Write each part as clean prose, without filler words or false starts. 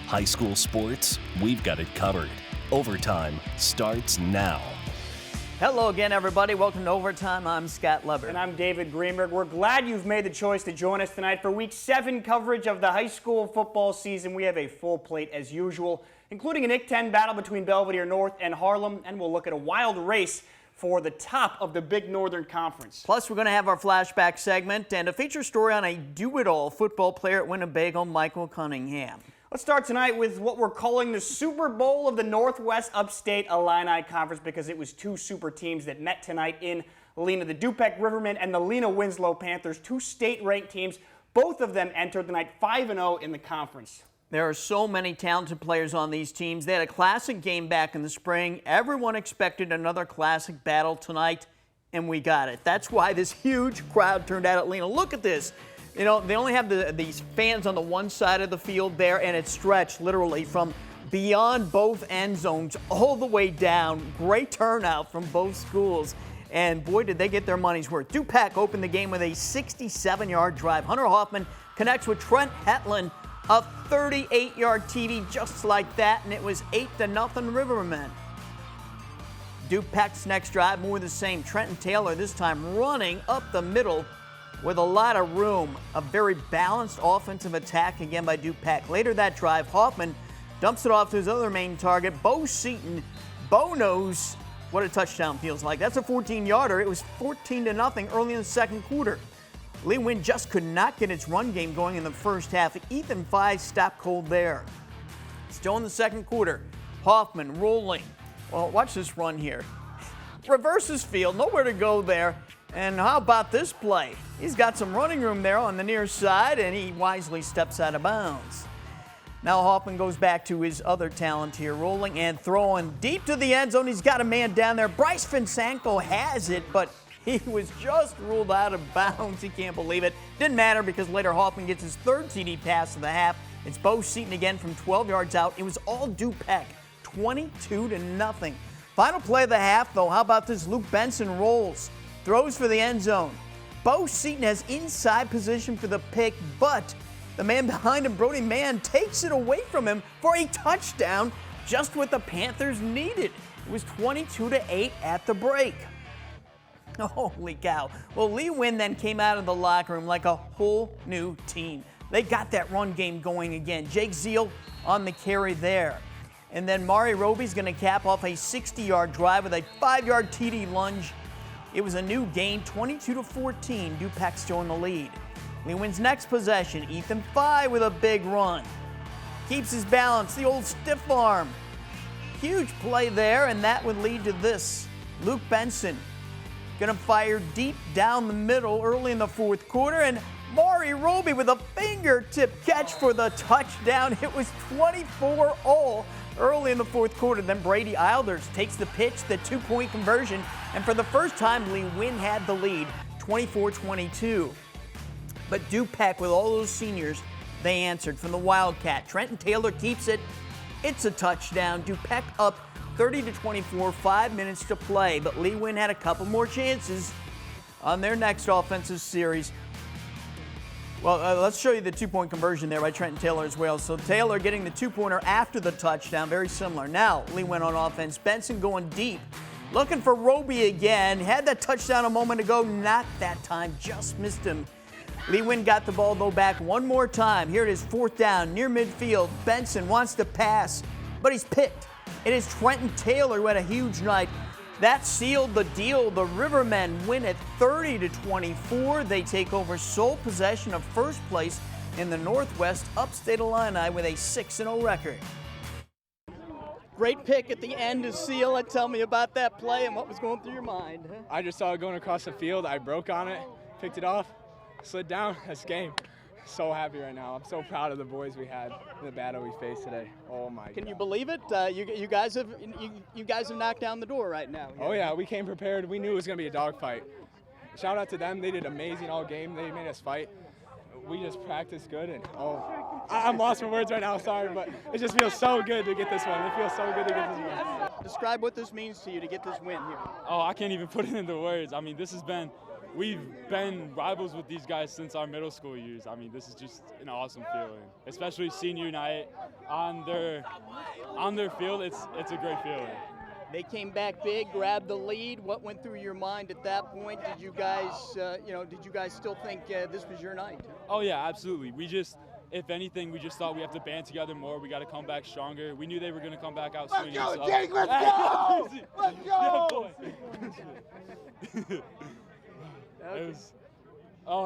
High school sports, we've got it covered. Overtime starts now. Hello again, everybody. Welcome to Overtime. I'm Scott Leber. And I'm David Greenberg. We're glad you've made the choice to join us tonight for Week 7 coverage of the high school football season. We have a full plate as usual, including a NIC-10 battle between Belvedere North and Harlem, and we'll look at a wild race for the top of the Big Northern Conference. Plus, we're going to have our flashback segment and a feature story on a do-it-all football player at Winnebago, Michael Cunningham. Let's start tonight with what we're calling the Super Bowl of the Northwest Upstate Illini Conference, because it was two super teams that met tonight in Lena. The Dupec Rivermen and the Lena Winslow Panthers, two state-ranked teams. Both of them entered the night 5-0 in the conference. There are so many talented players on these teams. They had a classic game back in the spring. Everyone expected another classic battle tonight, and we got it. That's why this huge crowd turned out at Lena. Look at this. You know, they only have these fans on the one side of the field there, and it's stretched literally from beyond both end zones all the way down. Great turnout from both schools, and boy, did they get their money's worth. Dupec opened the game with a 67-yard drive. Hunter Hoffman connects with Trent Hetland, a 38-yard TV just like that, and it was 8-0 Rivermen. Dupec's next drive, more of the same. Trenton Taylor this time running up the middle with a lot of room. A very balanced offensive attack again by Dupec. Later that drive, Hoffman dumps it off to his other main target, Bo Seaton. Bo knows what a touchdown feels like. That's a 14-yarder. It was 14-0 early in the second quarter. Lee Wynn just could not get its run game going in the first half. Ethan Fye stopped cold there. Still in the second quarter, Hoffman rolling. Well, watch this run here. Reverses field, nowhere to go there. And how about this play? He's got some running room there on the near side, and he wisely steps out of bounds. Now Hoffman goes back to his other talent here, rolling and throwing deep to the end zone. He's got a man down there. Bryce Finsanko has it, but he was just ruled out of bounds. He can't believe it. Didn't matter because later Hoffman gets his third TD pass of the half. It's Bo Seaton again from 12 yards out. It was all Dupec, 22-0. Final play of the half, though. How about this? Luke Benson rolls, throws for the end zone. Bo Seaton has inside position for the pick, but the man behind him, Brody Mann, takes it away from him for a touchdown, just what the Panthers needed. It was 22-8 at the break. Holy cow. Well, Lee Wynn then came out of the locker room like a whole new team. They got that run game going again. Jake Zeal on the carry there. And then Mari Roby's going to cap off a 60-yard drive with a 5-yard TD lunge. It was a new gain, 22-14. Dupec still in the lead. Lee Wynn's next possession, Ethan Fye with a big run. Keeps his balance, the old stiff arm. Huge play there, and that would lead to this. Luke Benson going to fire deep down the middle early in the fourth quarter, and Mari Roby with a fingertip catch for the touchdown. It was 24-all early in the fourth quarter. Then Brady Eilders takes the pitch, the two-point conversion, and for the first time, Lee Wynn had the lead, 24-22. But Dupec, with all those seniors, they answered from the Wildcat. Trenton Taylor keeps it. It's a touchdown. Dupec up 30-24, 5 minutes to play, but Lee Wynn had a couple more chances on their next offensive series. Well, let's show you the two-point conversion there by Trenton Taylor as well. So Taylor getting the two-pointer after the touchdown, very similar. Now Lee Wynn on offense. Benson going deep, looking for Roby again. Had that touchdown a moment ago, not that time, just missed him. Lee Wynn got the ball, though, back one more time. Here it is, fourth down, near midfield. Benson wants to pass, but he's picked. It is Trenton Taylor who had a huge night. That sealed the deal. The Rivermen win it 30-24. They take over sole possession of first place in the Northwest Upstate Illini with a 6-0 record. Great pick at the end to seal. Tell me about that play and what was going through your mind. Huh? I just saw it going across the field. I broke on it, picked it off, slid down. That's game. So happy right now. I'm so proud of the boys we had in the battle we faced today. Oh my God. Can you believe it? You guys have knocked down the door right now. Oh yeah, we came prepared. We knew it was going to be a dogfight. Shout out to them. They did amazing all game. They made us fight. We just practiced good, and I'm lost for words right now. Sorry, but it just feels so good to get this one. It feels so good to get this one. Describe what this means to you to get this win here. Oh, I can't even put it into words. I mean, this has been we've been rivals with these guys since our middle school years. I mean, this is just an awesome feeling, especially senior night on their field. It's a great feeling. They came back big, grabbed the lead. What went through your mind at that point? Did you guys, did you guys still think this was your night? Oh yeah, absolutely. If anything, we just thought we have to band together more. We got to come back stronger. We knew they were going to come back out swinging. Let's go, Jake! Let's go! Let's go!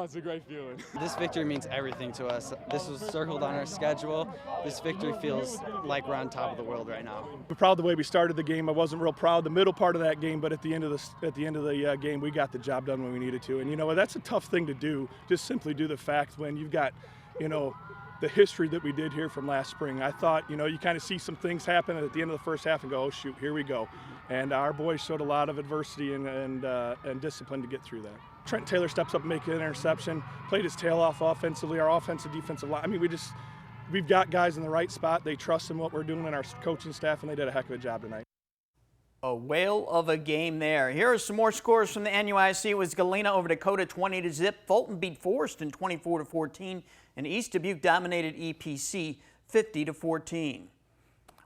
It's a great feeling. This victory means everything to us. This was circled on our schedule. This victory feels like we're on top of the world right now. We're proud of the way we started the game. I wasn't real proud of the middle part of that game, but at the end of the game, we got the job done when we needed to. And you know, that's a tough thing to do. Just simply do the fact when you've got, the history that we did here from last spring. I thought, you kind of see some things happen at the end of the first half and go, oh shoot, here we go. And our boys showed a lot of adversity and discipline to get through that. Trent Taylor steps up and makes an interception, played his tail off offensively. Our offensive, defensive line. I mean, we've got guys in the right spot. They trust in what we're doing in our coaching staff, and they did a heck of a job tonight. A whale of a game there. Here are some more scores from the NUIC. It was Galena over Dakota 20-0. Fulton beat Forreston 24-14. And East Dubuque dominated EPC 50-14.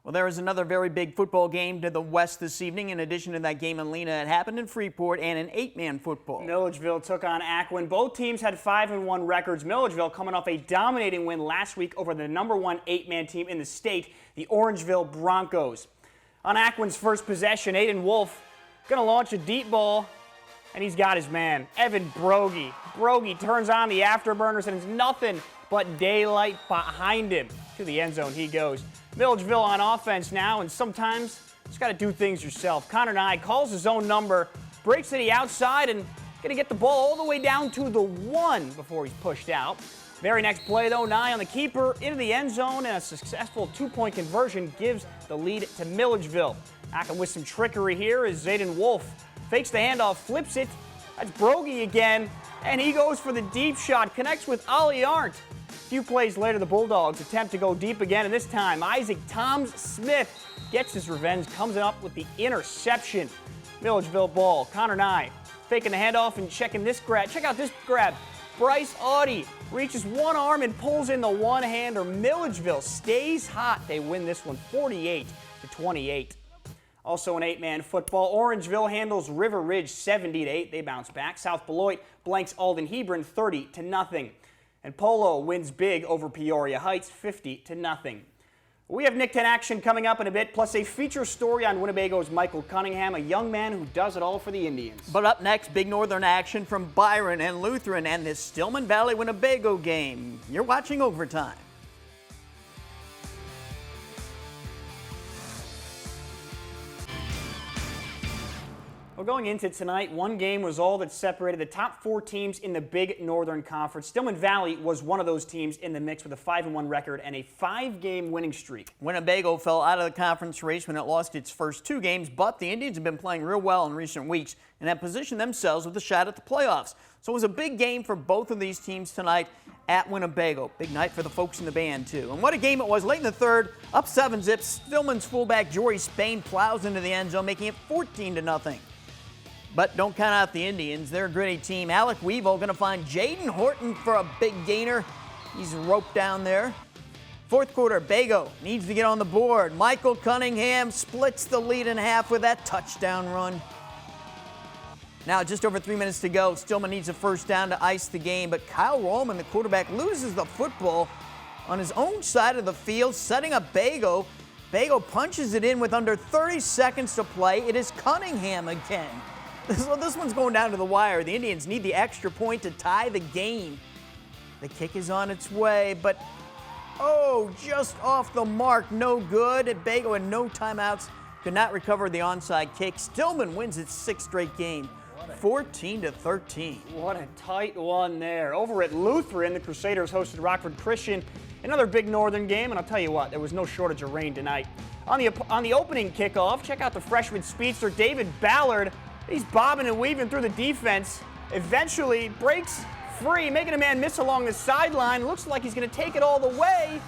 Well, there was another very big football game to the west this evening. In addition to that game in Lena, it happened in Freeport and an 8-man football. Milledgeville took on Ackwen. Both teams had 5-1 records. Milledgeville coming off a dominating win last week over the #1 8-man team in the state, the Orangeville Broncos. On Ackwen's first possession, Aiden Wolf going to launch a deep ball, and he's got his man, Evan Brogy. Brogy turns on the afterburners, and it's nothing but daylight behind him. To the end zone he goes. Milledgeville on offense now, and sometimes you just got to do things yourself. Connor Nye calls his own number, breaks to the outside, and going to get the ball all the way down to the 1 before he's pushed out. Very next play, though, Nye on the keeper into the end zone, and a successful 2-point conversion gives the lead to Milledgeville. Ackwen with some trickery here as Zayden Wolf fakes the handoff, flips it. That's Brogy again, and he goes for the deep shot, connects with Ollie Arndt. A few plays later, the Bulldogs attempt to go deep again, and this time Isaac Toms Smith gets his revenge, comes up with the interception. Milledgeville ball. Connor Nye faking the handoff and checking this grab. Check out this grab. Bryce Audie reaches one arm and pulls in the one-hander. Milledgeville stays hot. They win this one 48-28. Also in 8-man football, Orangeville handles River Ridge 70-8. They bounce back. South Beloit blanks Alden Hebron 30-0. And Polo wins big over Peoria Heights 50-0. We have Nick 10 action coming up in a bit, plus a feature story on Winnebago's Michael Cunningham, a young man who does it all for the Indians. But up next, Big Northern action from Byron and Lutheran and this Stillman Valley Winnebago game. You're watching Overtime. Well, going into tonight, one game was all that separated the top 4 teams in the Big Northern Conference. Stillman Valley was one of those teams in the mix with a 5-1 record and a 5-game winning streak. Winnebago fell out of the conference race when it lost its first 2 games, but the Indians have been playing real well in recent weeks and have positioned themselves with a shot at the playoffs. So it was a big game for both of these teams tonight at Winnebago. Big night for the folks in the band, too. And what a game it was. Late in the third, up 7-zip, Stillman's fullback Jory Spain plows into the end zone, making it 14-0. But don't count out the Indians. They're a gritty team. Alec Weevil going to find Jaden Horton for a big gainer. He's roped down there. Fourth quarter, Bago needs to get on the board. Michael Cunningham splits the lead in half with that touchdown run. Now, just over 3 minutes to go. Stillman needs a first down to ice the game, but Kyle Rollman, the quarterback, loses the football on his own side of the field, setting up Bago. Bago punches it in with under 30 seconds to play. It is Cunningham again. This one's going down to the wire. The Indians need the extra point to tie the game. The kick is on its way, but just off the mark, no good. Bago had no timeouts, could not recover the onside kick. Stillman wins its 6th straight game, 14-13. What a tight one there. Over at Lutheran, the Crusaders hosted Rockford Christian. Another Big Northern game, and I'll tell you what, there was no shortage of rain tonight. On the opening kickoff, check out the freshman speedster, David Ballard. He's bobbing and weaving through the defense. Eventually breaks free, making a man miss along the sideline. Looks like he's going to take it all the way,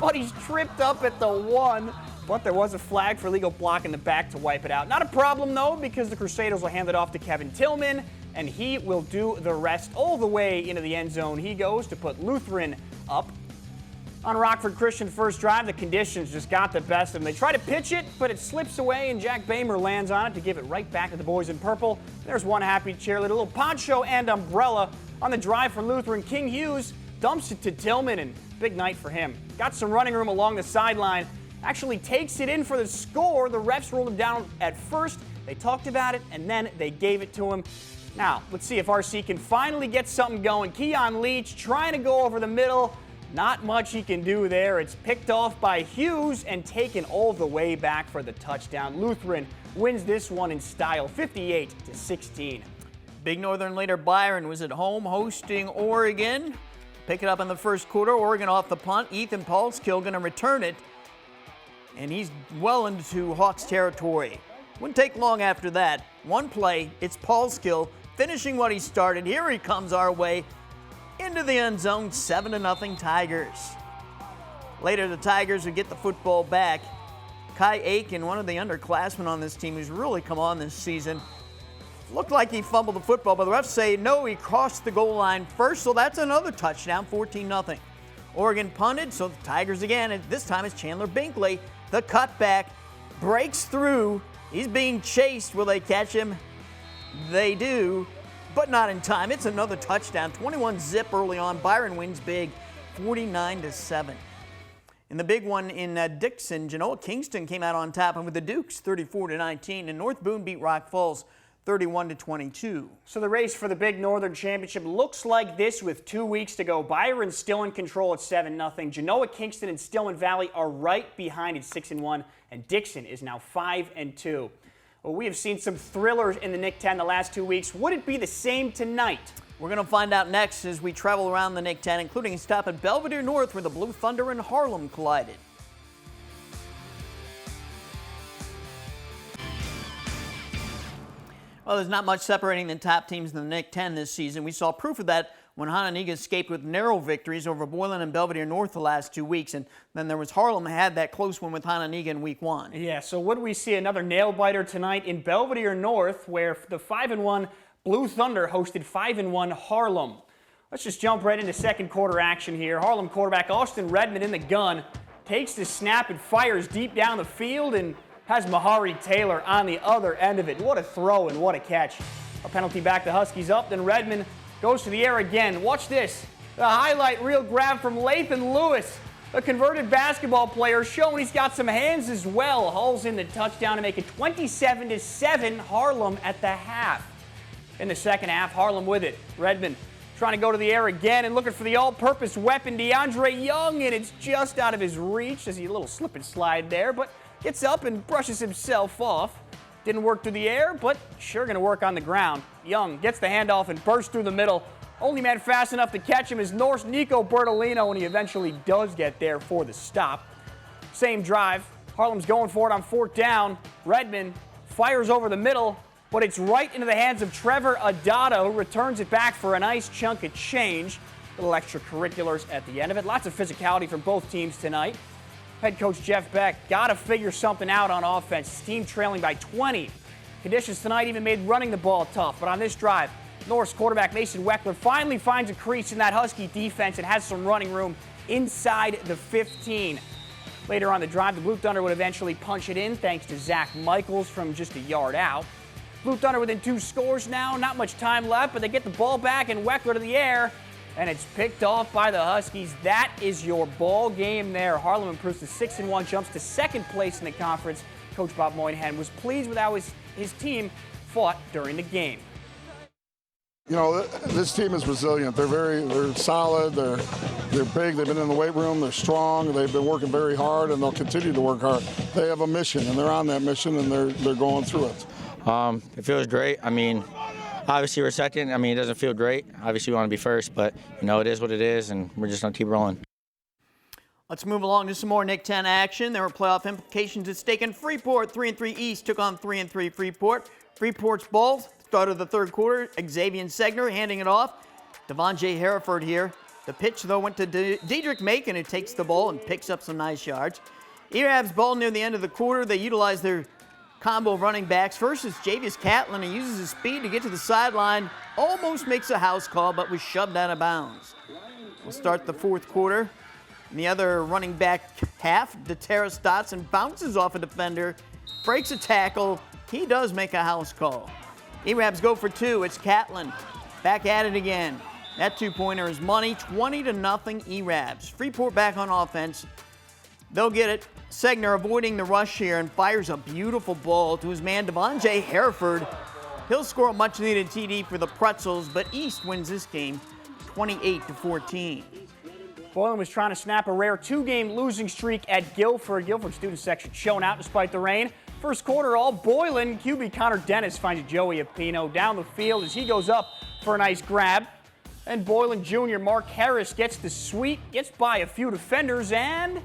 but he's tripped up at the 1. But there was a flag for illegal block in the back to wipe it out. Not a problem, though, because the Crusaders will hand it off to Kevin Tillman. and he will do the rest. All the way into the end zone he goes to put Lutheran up. On Rockford Christian first drive, the conditions just got the best of them. They try to pitch it, but it slips away, and Jack Bamer lands on it to give it right back to the boys in purple. There's one happy cheerleader, a little poncho and umbrella on the drive for Lutheran. King Hughes dumps it to Tillman, and big night for him. Got some running room along the sideline, actually takes it in for the score. The refs rolled him down at first. They talked about it, and then they gave it to him. Now, let's see if RC can finally get something going. Keon Leach trying to go over the middle. Not much he can do there. It's picked off by Hughes and taken all the way back for the touchdown. Lutheran wins this one in style, 58-16. Big Northern leader Byron was at home hosting Oregon. Pick it up in the first quarter. Oregon off the punt. Ethan Paulskill going to return it. And he's well into Hawks territory. Wouldn't take long after that. One play, it's Paulskill finishing what he started. Here he comes our way. Into the end zone, 7-0 Tigers. Later, the Tigers would get the football back. Kai Aiken, one of the underclassmen on this team who's really come on this season, looked like he fumbled the football, but the refs say no, he crossed the goal line first, so that's another touchdown, 14-0. Oregon punted, so the Tigers again, and this time it's Chandler Binkley. The cutback breaks through. He's being chased. Will they catch him? They do. But not in time. It's another touchdown. 21-zip early on. Byron wins big, 49-7. In the big one in Dixon, Genoa Kingston came out on top, and with the Dukes, 34-19, and North Boone beat Rock Falls, 31-22. So the race for the Big Northern Championship looks like this with 2 weeks to go. Byron's still in control at 7-0. Genoa Kingston and Stillman Valley are right behind at 6-1, and Dixon is now 5-2. Well, we have seen some thrillers in the Nick 10 the last 2 weeks. Would it be the same tonight? We're going to find out next as we travel around the Nick 10, including a stop at Belvedere North where the Blue Thunder and Harlem collided. Well, there's not much separating the top teams in the Nick 10 this season. We saw proof of that when Hononegah escaped with narrow victories over Boylan and Belvedere North the last 2 weeks. And then there was Harlem had that close one with Hononegah in week 1. Yeah, so would we see another nail-biter tonight in Belvedere North where the 5-1 Blue Thunder hosted 5-1 Harlem? Let's just jump right into second quarter action here. Harlem quarterback Austin Redmond in the gun, takes the snap and fires deep down the field and has Mahari Taylor on the other end of it. What a throw and what a catch. A penalty back, the Huskies up, then Redmond goes to the air again. Watch this. The highlight reel grab from Lathan Lewis, a converted basketball player, showing he's got some hands as well. Hauls in the touchdown to make it 27-7 Harlem at the half. In the second half, Harlem with it. Redmond trying to go to the air again and looking for the all-purpose weapon, DeAndre Young, and it's just out of his reach. There's a little slip and slide there, but gets up and brushes himself off. Didn't work through the air, but sure going to work on the ground. Young gets the handoff and bursts through the middle. Only man fast enough to catch him is North's Nico Bertolino, and he eventually does get there for the stop. Same drive. Harlem's going for it on fourth down. Redmond fires over the middle, but it's right into the hands of Trevor Adado, who returns it back for a nice chunk of change. Little extracurriculars at the end of it. Lots of physicality from both teams tonight. Head coach Jeff Beck got to figure something out on offense. His team trailing by 20. Conditions tonight even made running the ball tough. But on this drive, North's quarterback Mason Weckler finally finds a crease in that Husky defense and has some running room inside the 15. Later on the drive, the Blue Thunder would eventually punch it in thanks to Zach Michaels from just a yard out. Blue Thunder within 2 scores now. Not much time left, but they get the ball back and Weckler to the air. And it's picked off by the Huskies. That is your ball game there. Harlem improves to 6-1, jumps to second place in the conference. Coach Bob Moynihan was pleased with how his team fought during the game. You know, this team is resilient. They're solid. They're big. They've been in the weight room. They're strong. They've been working very hard, and they'll continue to work hard. They have a mission, and they're on that mission, and they're going through it. It feels great. I mean, obviously we're second. I mean, it doesn't feel great. Obviously we want to be first, but you know, it is what it is, and we're just going to keep rolling. Let's move along to some more Nick 10 action. There were playoff implications at stake in Freeport. 3-3 East took on 3-3 Freeport. Freeport's ball started the third quarter. Xavier Segner handing it off. Devon J. Hereford here. The pitch, though, went to Diedrich Macon, who takes the ball and picks up some nice yards. Ehab's ball near the end of the quarter. They utilized their combo of running backs. First is Javius Catlin. He uses his speed to get to the sideline. Almost makes a house call, but was shoved out of bounds. We'll start the fourth quarter. In the other running back half, DeTerrace Dotson bounces off a defender, breaks a tackle. He does make a house call. E-Rabs go for two. It's Catlin. Back at it again. That two-pointer is money, 20-0 E-Rabs. Freeport back on offense. They'll get it. Segner avoiding the rush here and fires a beautiful ball to his man Devontae Hereford. He'll score a much-needed TD for the Pretzels, but East wins this game 28-14. Boylan was trying to snap a rare two-game losing streak at Guilford. Guilford student section showing out despite the rain. First quarter, all Boylan. QB Connor Dennis finds Joey Apino down the field as he goes up for a nice grab. And Boylan Jr. Mark Harris gets the sweep, gets by a few defenders, and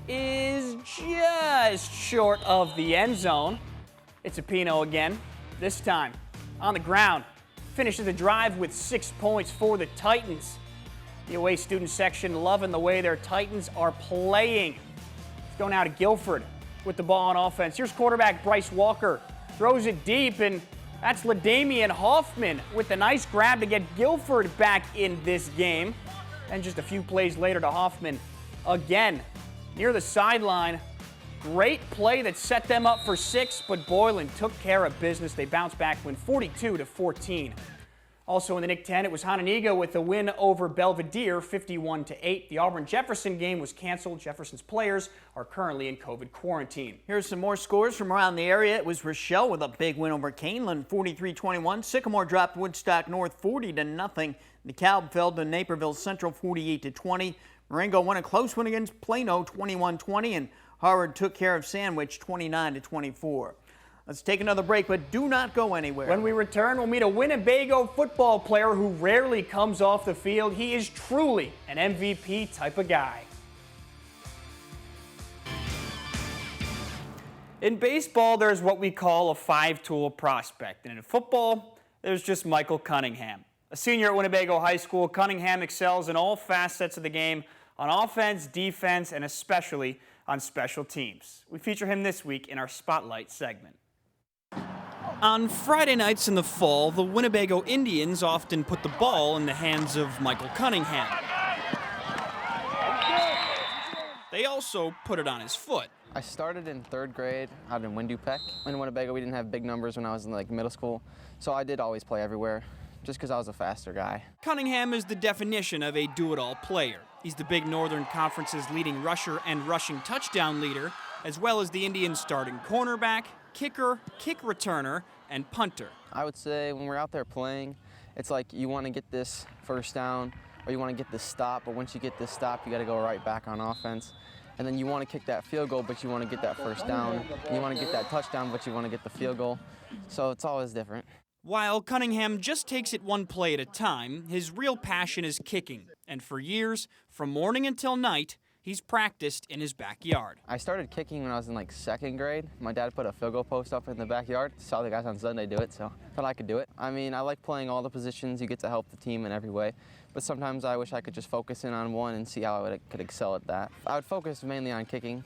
is just short of the end zone. It's Apino again, this time on the ground. Finishes the drive with 6 points for the Titans. The away student section loving the way their Titans are playing. Let's go now to Guilford with the ball on offense. Here's quarterback Bryce Walker. Throws it deep, and that's LaDamian Hoffman with a nice grab to get Guilford back in this game. And just a few plays later to Hoffman again near the sideline. Great play that set them up for 6, but Boylan took care of business. They bounced back, win 42-14. Also in the Nick 10, it was Hononegah with a win over Belvedere, 51-8. The Auburn-Jefferson game was canceled. Jefferson's players are currently in COVID quarantine. Here's some more scores from around the area. It was Rochelle with a big win over Canelan, 43-21. Sycamore dropped Woodstock North 40-0. DeKalb fell to Naperville Central, 48-20. Marengo won a close one against Plano, 21-20, and Harvard took care of Sandwich, 29-24. Let's take another break, but do not go anywhere. When we return, we'll meet a Winnebago football player who rarely comes off the field. He is truly an MVP type of guy. In baseball, there's what we call a five-tool prospect. And in football, there's just Michael Cunningham. A senior at Winnebago High School, Cunningham excels in all facets of the game, on offense, defense, and especially on special teams. We feature him this week in our Spotlight segment. On Friday nights in the fall, the Winnebago Indians often put the ball in the hands of Michael Cunningham. They also put it on his foot. I started in 3rd grade out in Windupec. In Winnebago, we didn't have big numbers when I was in middle school, so I did always play everywhere, just because I was a faster guy. Cunningham is the definition of a do-it-all player. He's the Big Northern Conference's leading rusher and rushing touchdown leader, as well as the Indians' starting cornerback, kicker, kick returner, and punter. I would say when we're out there playing, it's like you want to get this first down or you want to get this stop, but once you get this stop, you got to go right back on offense. And then you want to kick that field goal, but you want to get that first down. And you want to get that touchdown, but you want to get the field goal. So it's always different. While Cunningham just takes it one play at a time, his real passion is kicking. And for years, from morning until night, he's practiced in his backyard. I started kicking when I was in 2nd grade. My dad put a field goal post up in the backyard. Saw the guys on Sunday do it, so thought I could do it. I mean, I like playing all the positions. You get to help the team in every way. But sometimes I wish I could just focus in on one and see how I could excel at that. I would focus mainly on kicking,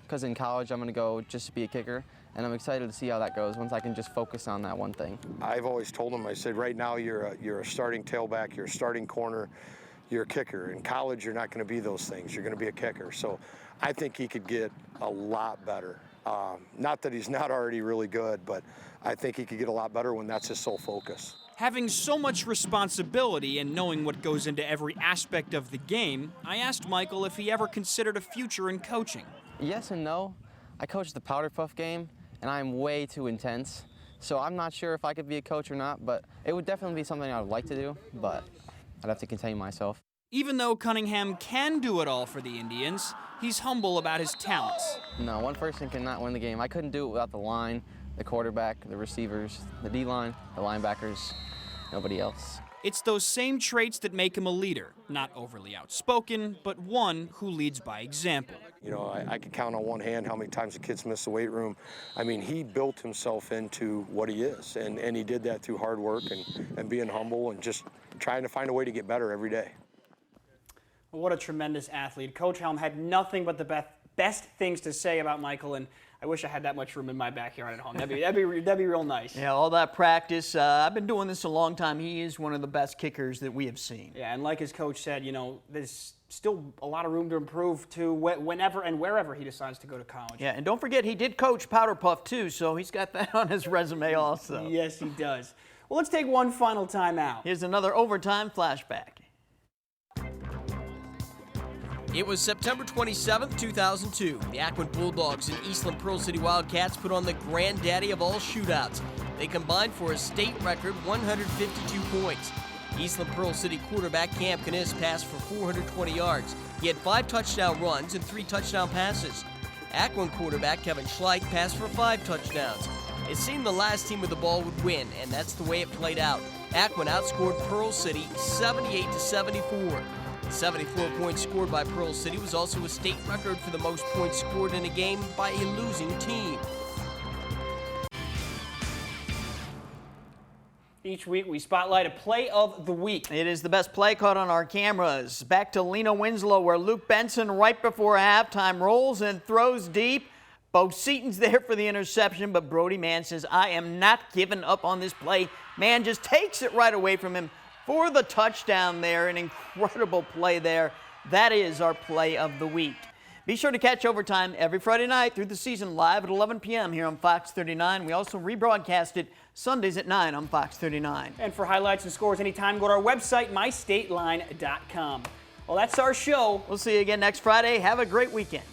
because in college I'm going to go just to be a kicker. And I'm excited to see how that goes once I can just focus on that one thing. I've always told him, I said, right now you're a starting tailback, you're a starting corner, you're a kicker. In college, you're not going to be those things. You're going to be a kicker. So I think he could get a lot better. Not that he's not already really good, but I think he could get a lot better when that's his sole focus. Having so much responsibility and knowing what goes into every aspect of the game, I asked Michael if he ever considered a future in coaching. Yes and no. I coached the Powder Puff game, and I'm way too intense. So I'm not sure if I could be a coach or not, but it would definitely be something I would like to do, but I'd have to contain myself. Even though Cunningham can do it all for the Indians, he's humble about his talents. No, one person cannot win the game. I couldn't do it without the line, the quarterback, the receivers, the D-line, the linebackers, nobody else. It's those same traits that make him a leader, not overly outspoken, but one who leads by example. You know, I could count on one hand how many times the kids miss the weight room. I mean, he built himself into what he is, and he did that through hard work and being humble and just trying to find a way to get better every day. What a tremendous athlete. Coach Helm had nothing but the best things to say about Michael, and I wish I had that much room in my backyard at home. That'd be real nice. Yeah, all that practice. I've been doing this a long time. He is one of the best kickers that we have seen. Yeah, and like his coach said, you know, there's still a lot of room to improve to whenever and wherever he decides to go to college. Yeah, and don't forget he did coach Powder Puff too, so he's got that on his resume also. Yes, he does. Well, let's take one final time out. Here's another overtime flashback. It was September 27th, 2002. The Akron Bulldogs and Eastland Pearl City Wildcats put on the granddaddy of all shootouts. They combined for a state record 152 points. Eastland Pearl City quarterback Cam Kniss passed for 420 yards. He had 5 touchdown runs and 3 touchdown passes. Akron quarterback Kevin Schleich passed for 5 touchdowns. It seemed the last team with the ball would win, and that's the way it played out. Akron outscored Pearl City 78-74. The 74 points scored by Pearl City was also a state record for the most points scored in a game by a losing team. Each week we spotlight a play of the week. It is the best play caught on our cameras. Back to Lena Winslow, where Luke Benson, right before halftime, rolls and throws deep. Bo Seaton's there for the interception, but Brody Mann says, I am not giving up on this play. Mann just takes it right away from him for the touchdown there. An incredible play there. That is our play of the week. Be sure to catch Overtime every Friday night through the season live at 11 p.m. here on Fox 39. We also rebroadcast it Sundays at 9 on Fox 39. And for highlights and scores anytime, go to our website, mystateline.com. Well, that's our show. We'll see you again next Friday. Have a great weekend.